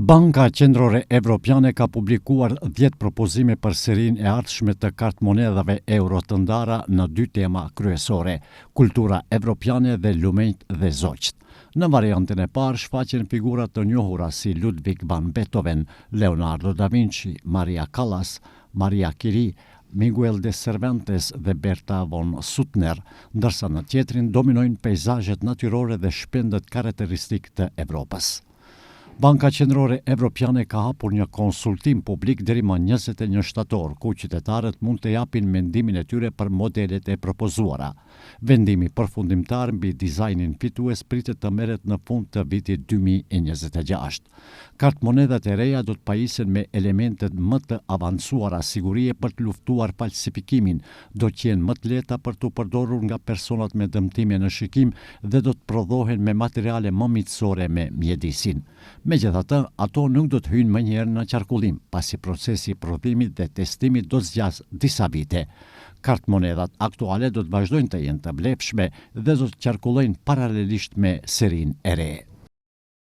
Banka Qendrore Evropiane ka publikuar 10 propozime për serinë e ardhshme të kartmonedhave euro të ndara në 2 tema kryesore: kultura evropiane dhe lumenjt dhe zogjt. Në variantën e parë shfaqen figura të njohura si Ludwig van Beethoven, Leonardo da Vinci, Maria Callas, Maria Curie, Miguel de Cervantes dhe Berta von Suttner, ndërsa në tjetrin dominojnë peizazhet natyrore dhe shpendët karakteristik të Evropës. Banka Qendrore Evropiane ka hapur një konsultim publik deri më 21 shtator, ku qytetarët mund të japin mendimin e tyre për modelet e propozuara. Vendimi përfundimtar mbi dizajnin fitues pritet të merret në fund të vitit 2026. Kartmonedhat e reja do të pajisen me elementet më të avancuara sigurie për të luftuar falsifikimin, do të jenë më të lehta për të përdorur nga personat me dëmtime në shikim dhe do të prodhohen me materiale më miqësore me mjedisin. Megjithatë, ato nuk do të hyjnë më njëherë në qarkullim, pasi procesi i prodhimit dhe testimit do të zgjasë disa vite. Kartmonedhat aktuale do të vazhdojnë të jenë të vlefshme dhe do të qarkullojnë paralelisht me serinë e re.